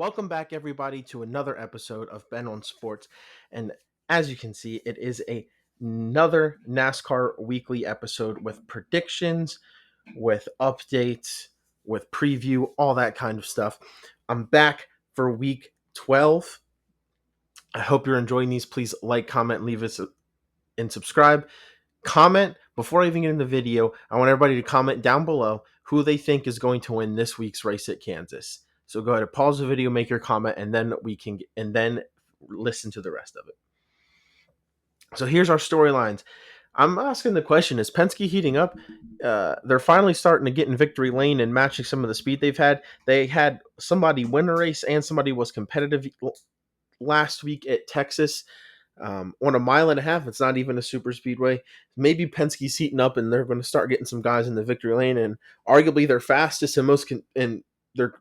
Welcome back, everybody, to another episode of Ben on Sports. And as you can see, it is another NASCAR weekly episode with predictions, with updates, with preview, all that kind of stuff. I'm back for week 12. I hope you're enjoying these. Please like, comment, leave us, and subscribe. Comment before I even get in the video. I want everybody to comment down below who they think is going to win this week's race at Kansas. So go ahead and pause the video, make your comment, and then listen to the rest of it. So here's our storylines. I'm asking the question: is Penske heating up? They're finally starting to get in victory lane and matching some of the speed they've had. They had somebody win a race and somebody was competitive last week at Texas. On a mile and a half, it's not even a super speedway. Maybe Penske's heating up and they're going to start getting some guys in the victory lane, and arguably their fastest and and their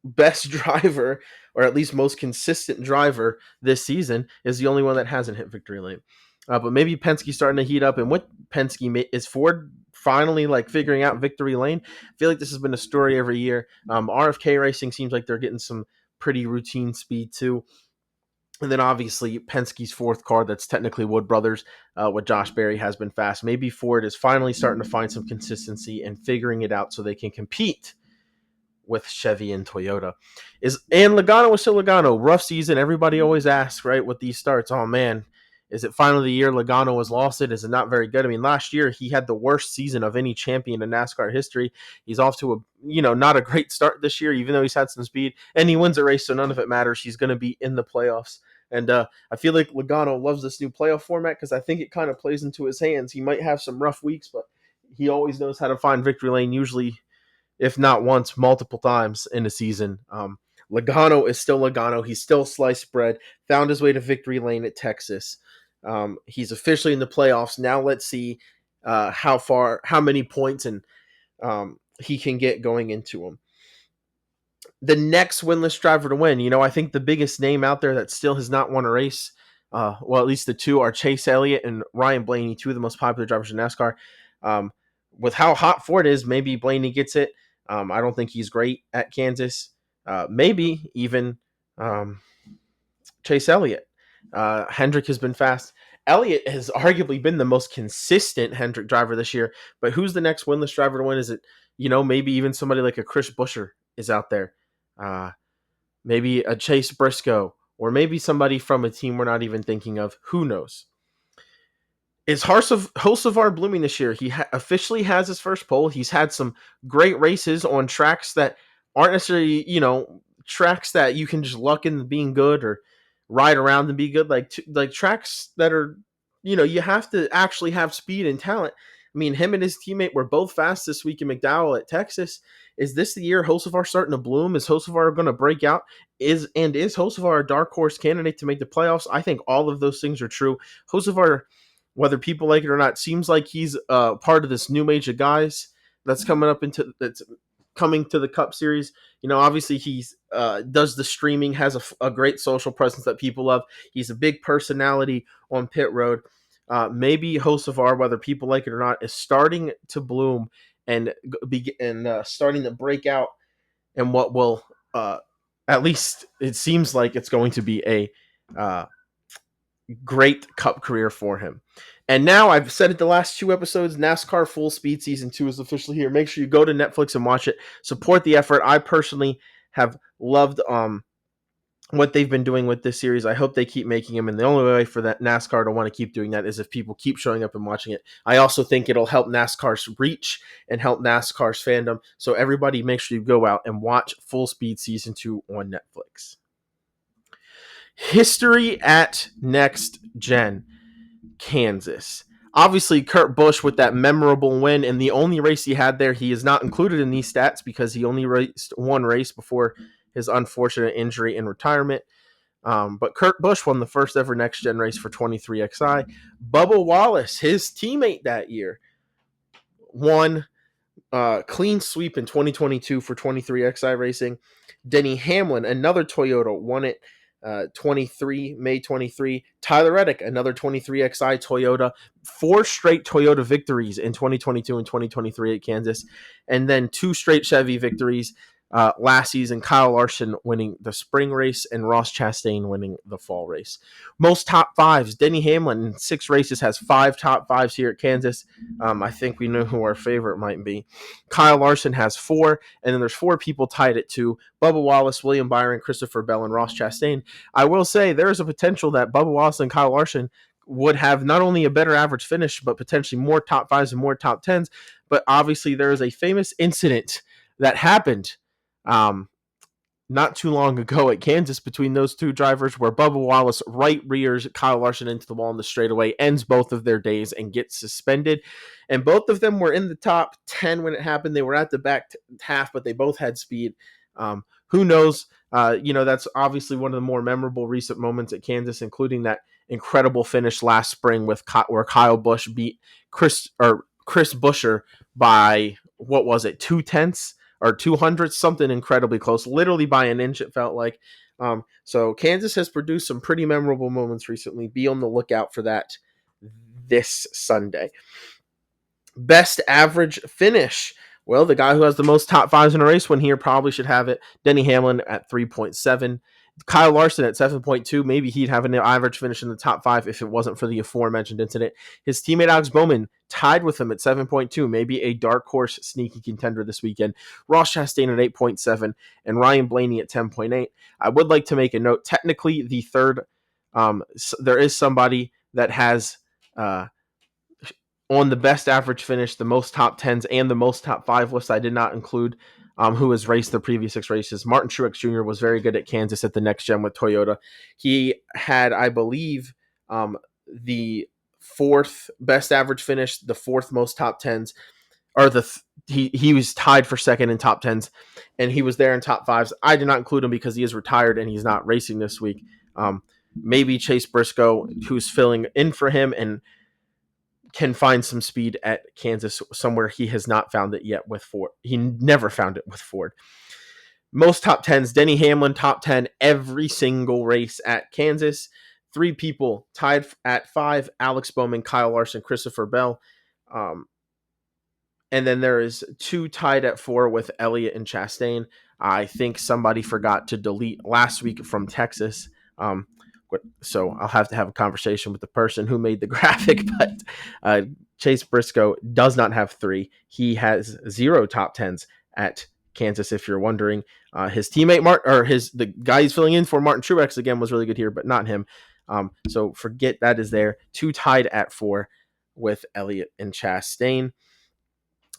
best driver, or at least most consistent driver this season, is the only one that hasn't hit victory lane. But maybe Penske's starting to heat up, and what Penske is Ford finally figuring out victory lane. I feel like this has been a story every year. RFK Racing seems like they're getting some pretty routine speed too. And then obviously Penske's fourth car, that's technically Wood Brothers, with Josh Berry, has been fast. Maybe Ford is finally starting to find some consistency and figuring it out so they can compete with Chevy and Toyota. And Logano is still Logano. Rough season. Everybody always asks, right, with these starts, oh man, is it finally the year Logano has lost it? Is it not very good? I mean, last year he had the worst season of any champion in NASCAR history. He's off to not a great start this year, even though he's had some speed, and he wins a race, so none of it matters. He's going to be in the playoffs. And I feel like Logano loves this new playoff format because I think it kind of plays into his hands. He might have some rough weeks, but he always knows how to find victory lane, usually, if not once, multiple times in a season. Logano is still Logano. He's still sliced bread. Found his way to victory lane at Texas. He's officially in the playoffs. Now let's see how many points and he can get going into them. The next winless driver to win, I think the biggest name out there that still has not won a race, well, at least the two are Chase Elliott and Ryan Blaney, two of the most popular drivers in NASCAR. With how hot Ford is, maybe Blaney gets it. I don't think he's great at Kansas. Maybe even Chase Elliott. Hendrick has been fast. Elliott has arguably been the most consistent Hendrick driver this year. But who's the next winless driver to win? Is it, maybe even somebody like a Chris Buescher is out there? Maybe a Chase Briscoe, or maybe somebody from a team we're not even thinking of. Who knows? Is Hocevar blooming this year? He officially has his first pole. He's had some great races on tracks that aren't necessarily, tracks that you can just luck in being good or ride around and be good. Like tracks that are, you have to actually have speed and talent. I mean, him and his teammate were both fast this week in McDowell at Texas. Is this the year Hocevar starting to bloom? Is Hocevar going to break out? Is Hocevar a dark horse candidate to make the playoffs? I think all of those things are true. Hocevar, whether people like it or not, seems like he's part of this new age of guys that's coming to the Cup Series. Obviously he's does the streaming, has a great social presence that people love. He's a big personality on pit road. Maybe Hocevar, whether people like it or not, is starting to bloom and starting to break out, and what will at least it seems like it's going to be a great Cup career for him. And now, I've said it the last two episodes, NASCAR Full Speed Season 2 is officially here. Make sure you go to Netflix and watch it. Support the effort. I personally have loved what they've been doing with this series. I hope they keep making them, and the only way for that NASCAR to want to keep doing that is if people keep showing up and watching it. I also think it'll help NASCAR's reach and help NASCAR's fandom. So everybody, make sure you go out and watch Full Speed Season 2 on Netflix. History at Next Gen Kansas. Obviously, Kurt Busch with that memorable win, and the only race he had there, he is not included in these stats because he only raced one race before his unfortunate injury and retirement. But Kurt Busch won the first ever Next Gen race for 23XI. Bubba Wallace, his teammate that year, won clean sweep in 2022 for 23XI Racing. Denny Hamlin, another Toyota, won it 23, May 23. Tyler Reddick, another 23XI Toyota, 4 straight Toyota victories in 2022 and 2023 at Kansas, and then 2 straight Chevy victories. last season, Kyle Larson winning the spring race and Ross Chastain winning the fall race. Most top fives, Denny Hamlin in 6 races has 5 top fives here at Kansas. I think we know who our favorite might be. Kyle Larson has 4, and then there's 4 people tied at 2. Bubba Wallace, William Byron, Christopher Bell, and Ross Chastain. I will say there is a potential that Bubba Wallace and Kyle Larson would have not only a better average finish, but potentially more top 5s and more top 10s. But obviously there is a famous incident that happened not too long ago at Kansas between those 2 drivers where Bubba Wallace right rears Kyle Larson into the wall in the straightaway, ends both of their days, and gets suspended. And both of them were in the top 10 when it happened. They were at the back half, but they both had speed. Who knows? That's obviously one of the more memorable recent moments at Kansas, including that incredible finish last spring where Kyle Busch beat Chris Buescher by, what was it, 2/10 or 200, something incredibly close, literally by an inch, it felt like. So Kansas has produced some pretty memorable moments recently. Be on the lookout for that this Sunday. Best average finish. Well, the guy who has the most top 5s in a race win here probably should have it. Denny Hamlin at 3.7. Kyle Larson at 7.2. Maybe he'd have an average finish in the top 5 if it wasn't for the aforementioned incident. His teammate Alex Bowman tied with him at 7.2. Maybe a dark horse sneaky contender this weekend. Ross Chastain at 8.7 and Ryan Blaney at 10.8. I would like to make a note. Technically, the third, there is somebody that has on the best average finish, the most top 10s, and the most top 5 list. I did not include who has raced the previous 6 races. Martin Truex Jr. was very good at Kansas at the next gen with Toyota. He had, I believe, the 4th best average finish, the 4th most top 10s, or he was tied for 2nd in top 10s, and he was there in top 5s. I did not include him because he is retired and he's not racing this week. Maybe Chase Briscoe, who's filling in for him and can find some speed at Kansas somewhere he has not found it yet with Ford. He never found it with Ford. Most top 10s, Denny Hamlin, top 10 every single race at Kansas. 3 people tied at 5, Alex Bowman, Kyle Larson, Christopher Bell. And then there is 2 tied at 4 with Elliott and Chastain. I think somebody forgot to delete last week from Texas. So I'll have to have a conversation with the person who made the graphic, but Chase Briscoe does not have 3. He has 0 top 10s at Kansas, if you're wondering. His teammate, the guy he's filling in for, Martin Truex, again, was really good here, but not him. So forget that is there. 2 tied at 4 with Elliott and Chastain.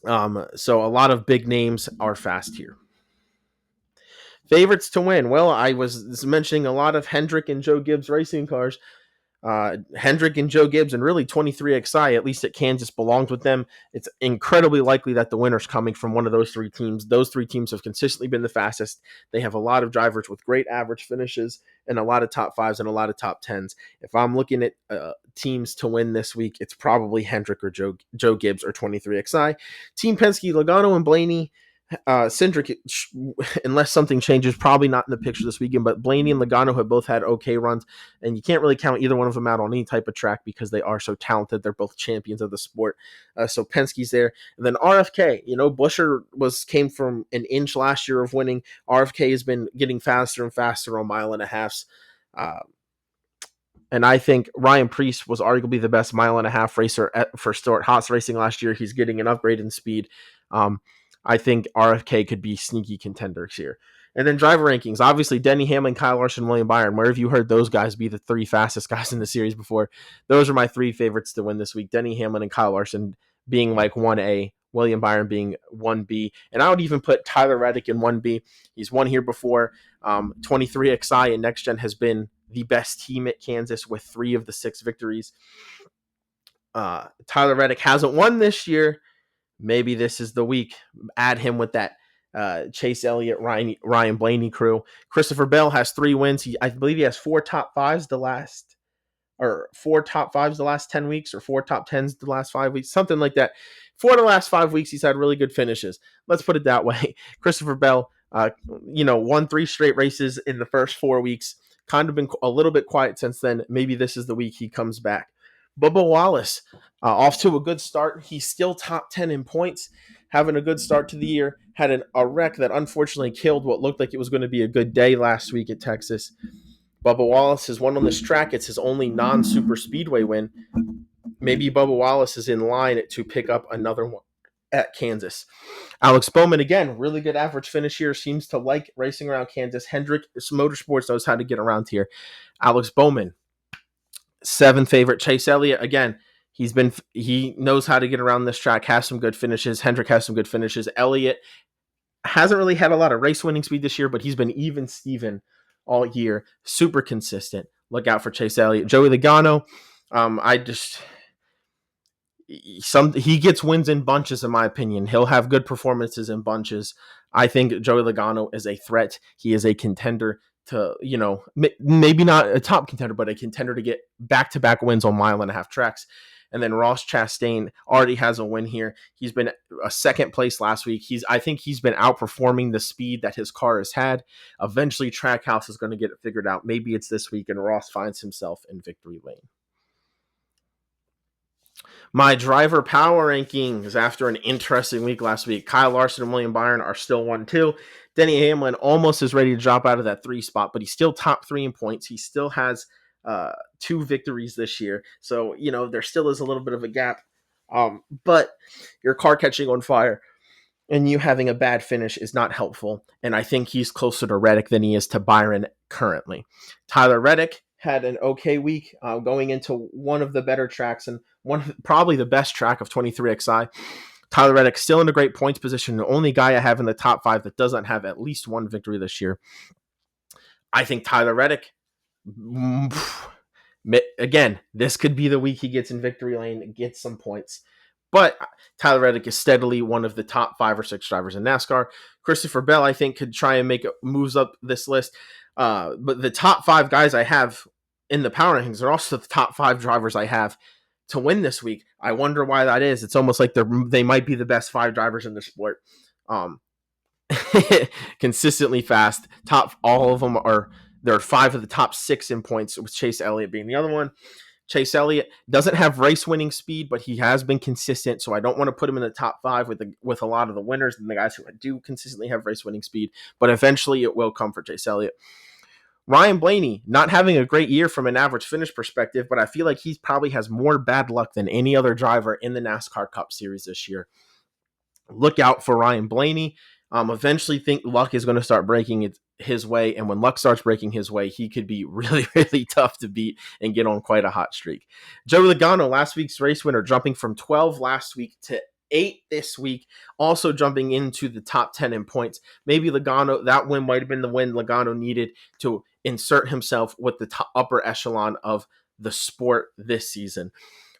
So a lot of big names are fast here. Favorites to win. Well, I was mentioning a lot of Hendrick and Joe Gibbs racing cars. Hendrick and Joe Gibbs and really 23XI, at least at Kansas, belongs with them. It's incredibly likely that the winner's coming from one of those 3 teams. Those 3 teams have consistently been the fastest. They have a lot of drivers with great average finishes and a lot of top 5s and a lot of top 10s. If I'm looking at teams to win this week, it's probably Hendrick or Joe Gibbs or 23XI. Team Penske, Logano and Blaney. Cindric, unless something changes, probably not in the picture this weekend, but Blaney and Logano have both had okay runs, and you can't really count either one of them out on any type of track because they are so talented. They're both champions of the sport. So Penske's there. And then RFK, Buescher came from an inch last year of winning. RFK has been getting faster and faster on 1.5 miles. And I think Ryan Preece was arguably the best 1.5 racer for Stewart-Haas Racing last year. He's getting an upgrade in speed. I think RFK could be sneaky contenders here. And then driver rankings. Obviously, Denny Hamlin, Kyle Larson, William Byron. Where have you heard those guys be the 3 fastest guys in the series before? Those are my 3 favorites to win this week. Denny Hamlin and Kyle Larson being like 1A, William Byron being 1B. And I would even put Tyler Reddick in 1B. He's won here before. 23XI and Next Gen has been the best team at Kansas with 3 of the 6 victories. Tyler Reddick hasn't won this year. Maybe this is the week. Add him with that Chase Elliott, Ryan Blaney crew. Christopher Bell has 3 wins. I believe he has 4 top 5s the last 10 weeks, or 4 top 10s the last 5 weeks, something like that. 4 of the last 5 weeks, he's had really good finishes. Let's put it that way. Christopher Bell, won 3 straight races in the first 4 weeks. Kind of been a little bit quiet since then. Maybe this is the week he comes back. Bubba Wallace, off to a good start. He's still top 10 in points. having a good start to the year, had a wreck that unfortunately killed what looked like it was going to be a good day last week at Texas. Bubba Wallace has won on this track. It's his only non-super speedway win. Maybe Bubba Wallace is in line to pick up another one at Kansas. Alex Bowman, again, really good average finish here. Seems to like racing around Kansas. Hendrick Motorsports knows how to get around here. Alex Bowman, 7th favorite. Chase Elliott, again, he knows how to get around this track, has some good finishes. Hendrick has some good finishes. Elliott hasn't really had a lot of race winning speed this year, but he's been even Steven all year. Super consistent. Look out for Chase Elliott. Joey Logano, he gets wins in bunches, in my opinion. He'll have good performances in bunches. I think Joey Logano is a threat. He is a contender to, maybe not a top contender, but a contender to get back-to-back wins on mile-and-a-half tracks. And then Ross Chastain already has a win here. He's been a second place last week. I think he's been outperforming the speed that his car has had. Eventually, Trackhouse is going to get it figured out. Maybe it's this week, and Ross finds himself in victory lane. My driver power rankings after an interesting week last week. Kyle Larson and William Byron are still 1-2. Denny Hamlin almost is ready to drop out of that 3 spot, but he's still top 3 in points. He still has 2 victories this year. So, there still is a little bit of a gap. But your car catching on fire and you having a bad finish is not helpful. And I think he's closer to Reddick than he is to Byron currently. Tyler Reddick had an okay week going into one of the better tracks and probably the best track of 23XI. Tyler Reddick still in a great points position. The only guy I have in the top 5 that doesn't have at least 1 victory this year. I think Tyler Reddick, again, this could be the week he gets in victory lane and gets some points. But Tyler Reddick is steadily one of the top 5 or 6 drivers in NASCAR. Christopher Bell, I think, could try and make moves up this list. But the top 5 guys I have in the power rankings are also the top 5 drivers I have to win this week. I wonder why that is. It's almost like they might be the best 5 drivers in the sport. Consistently fast. All of them are. There are 5 of the top 6 in points, with Chase Elliott being the other one. Chase Elliott doesn't have race-winning speed, but he has been consistent, so I don't want to put him in the top 5 with a lot of the winners and the guys who do consistently have race-winning speed, but eventually it will come for Chase Elliott. Ryan Blaney, not having a great year from an average finish perspective, but I feel like he probably has more bad luck than any other driver in the NASCAR Cup Series this year. Look out for Ryan Blaney. Eventually think luck is going to start breaking his way, and when luck starts breaking his way, he could be really, really tough to beat and get on quite a hot streak. Joey Logano, last week's race winner, jumping from 12 last week to 8 this week, also jumping into the top 10 in points. Maybe Logano, that win might have been the win Logano needed to insert himself with the upper echelon of the sport this season.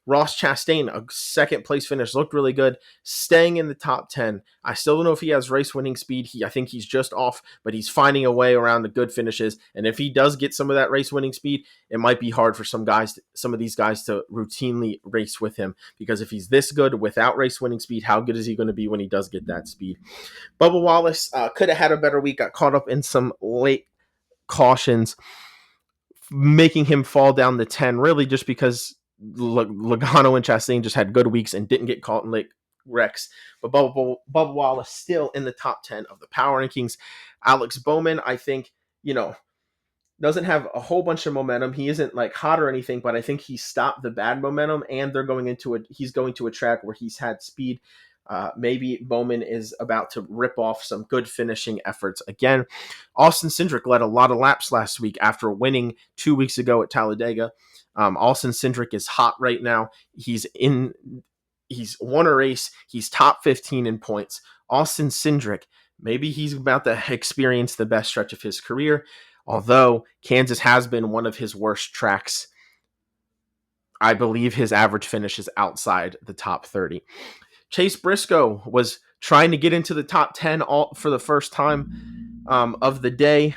Ross Chastain, a second place finish, looked really good, staying in the top 10. I still don't know if he has race winning speed. I think he's just off, but he's finding a way around the good finishes. And if he does get some of that race winning speed, it might be hard for some of these guys to routinely race with him, because if he's this good without race winning speed, how good is he going to be when he does get that speed? Bubba Wallace could have had a better week, got caught up in some late cautions, making him fall down to 10, really just because Logano and Chastain just had good weeks and didn't get caught in late wrecks. But Bubba Wallace still in the top 10 of the power rankings. Alex Bowman, I think, doesn't have a whole bunch of momentum. He isn't like hot or anything, but I think he stopped the bad momentum, and he's going to a track where he's had speed. Maybe Bowman is about to rip off some good finishing efforts again. Austin Cindric led a lot of laps last week after winning 2 weeks ago at Talladega. Austin Cindric is hot right now. He's won a race. He's top 15 in points. Austin Cindric, maybe he's about to experience the best stretch of his career, although Kansas has been one of his worst tracks. I believe his average finish is outside the top 30. Chase Briscoe was trying to get into the top 10 for the first time of the day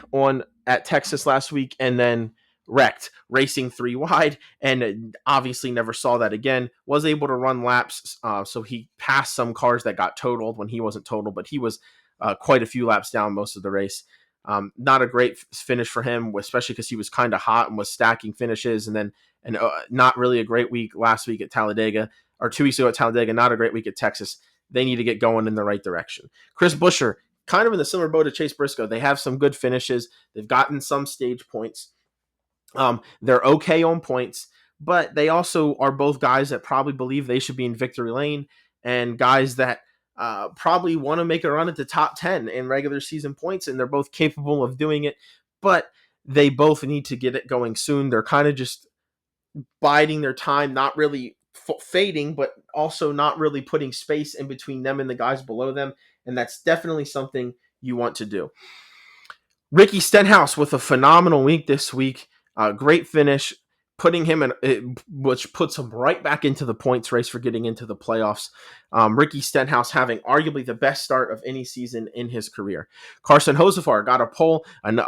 at Texas last week, and then wrecked, racing 3 wide, and obviously never saw that again. Was able to run laps, so he passed some cars that got totaled when he wasn't totaled, but he was quite a few laps down most of the race. Not a great finish for him, especially because he was kind of hot and was stacking finishes, and not really a great week last week at Talladega, or 2 weeks ago at Talladega. Not a great week at Texas. they need to get going in the right direction. Chris Buescher, kind of in the similar boat of Chase Briscoe. They have some good finishes. They've gotten some stage points. They're okay on points, but they also are both guys that probably believe they should be in victory lane and guys that probably want to make a run at the top 10 in regular season points, and they're both capable of doing it, but they both need to get it going soon. They're kind of just biding their time, not really fading, but also not really putting space in between them and the guys below them, and that's definitely something you want to do. Ricky Stenhouse with a phenomenal week this week. Great finish, putting him in, which puts him right back into the points race for getting into the playoffs. Ricky Stenhouse having arguably the best start of any season in his career. Carson Hocevar got a pole and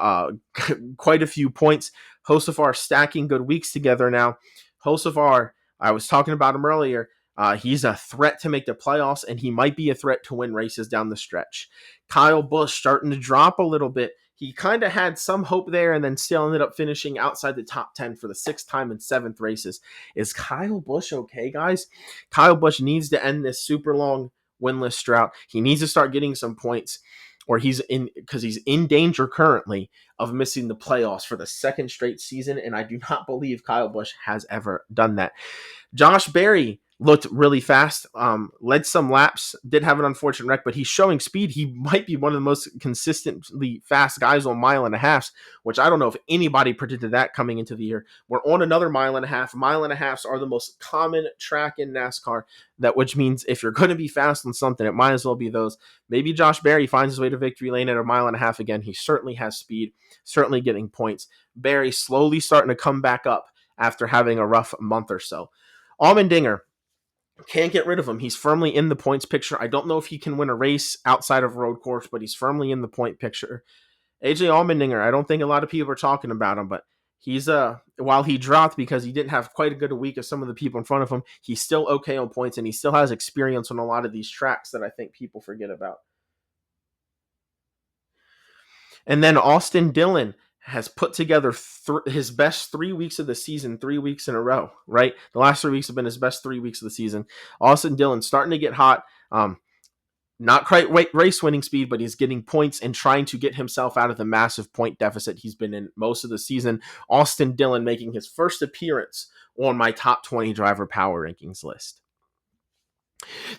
quite a few points. Hocevar stacking good weeks together now. Hocevar, I was talking about him earlier. He's a threat to make the playoffs, and he might be a threat to win races down the stretch. Kyle Busch starting to drop a little bit. He kind of had some hope there and then still ended up finishing outside the top 10 for the 6th time in 7th races. Is Kyle Busch okay, guys? Kyle Busch needs to end this super long winless drought. He needs to start getting some points, or he's in danger currently of missing the playoffs for the 2nd straight season, and I do not believe Kyle Busch has ever done that. Josh Berry looked really fast, led some laps, did have an unfortunate wreck, but he's showing speed. He might be one of the most consistently fast guys on mile and a half, which I don't know if anybody predicted that coming into the year. We're on another mile and a half. Mile and a halves are the most common track in NASCAR, which means if you're going to be fast on something, it might as well be those. Maybe Josh Berry finds his way to victory lane at a mile and a half again. He certainly has speed, certainly getting points. Berry slowly starting to come back up after having a rough month or so. Allmendinger, can't get rid of him. He's firmly in the points picture. I don't know if he can win a race outside of road course, but he's firmly in the point picture. AJ Allmendinger, I don't think a lot of people are talking about him, but he's while he dropped because he didn't have quite a good week as some of the people in front of him, he's still okay on points, and he still has experience on a lot of these tracks that I think people forget about. And then Austin Dillon has put together his best 3 weeks of the season, 3 weeks in a row, right? The last 3 weeks have been his best 3 weeks of the season. Austin Dillon starting to get hot. Not quite race winning speed, but he's getting points and trying to get himself out of the massive point deficit he's been in most of the season. Austin Dillon making his first appearance on my top 20 driver power rankings list.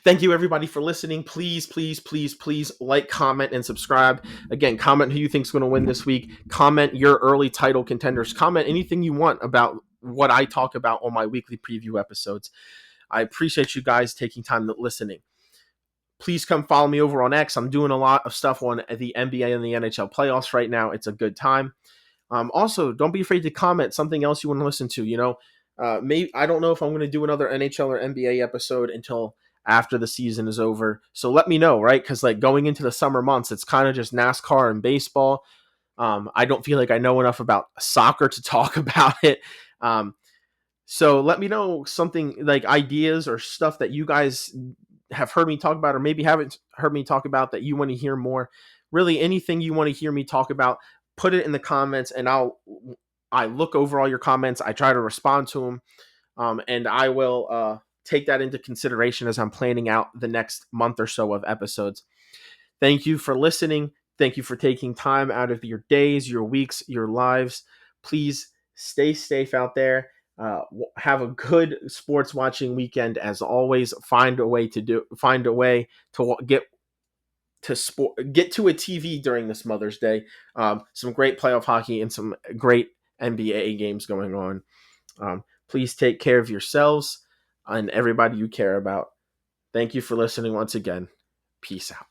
Thank you, everybody, for listening. Please, please, please, please like, comment, and subscribe. Again, comment who you think is going to win this week. Comment your early title contenders. Comment anything you want about what I talk about on my weekly preview episodes. I appreciate you guys taking time to listening. Please come follow me over on X. I'm doing a lot of stuff on the NBA and the NHL playoffs right now. It's a good time. Also, don't be afraid to comment something else you want to listen to. Maybe I don't know if I'm going to do another NHL or NBA episode until after the season is over. So let me know, right? Because going into the summer months, it's kind of just NASCAR and baseball. I don't feel like I know enough about soccer to talk about it. So let me know something like ideas or stuff that you guys have heard me talk about, or maybe haven't heard me talk about that you want to hear more. Really, anything you want to hear me talk about, put it in the comments, and I look over all your comments. I try to respond to them, and I will take that into consideration as I'm planning out the next month or so of episodes. Thank you for listening. Thank you for taking time out of your days, your weeks, your lives. Please stay safe out there. Have a good sports watching weekend. As always, find a way to get to a TV during this Mother's Day. Some great playoff hockey and some great NBA games going on. Please take care of yourselves and everybody you care about. Thank you for listening once again. Peace out.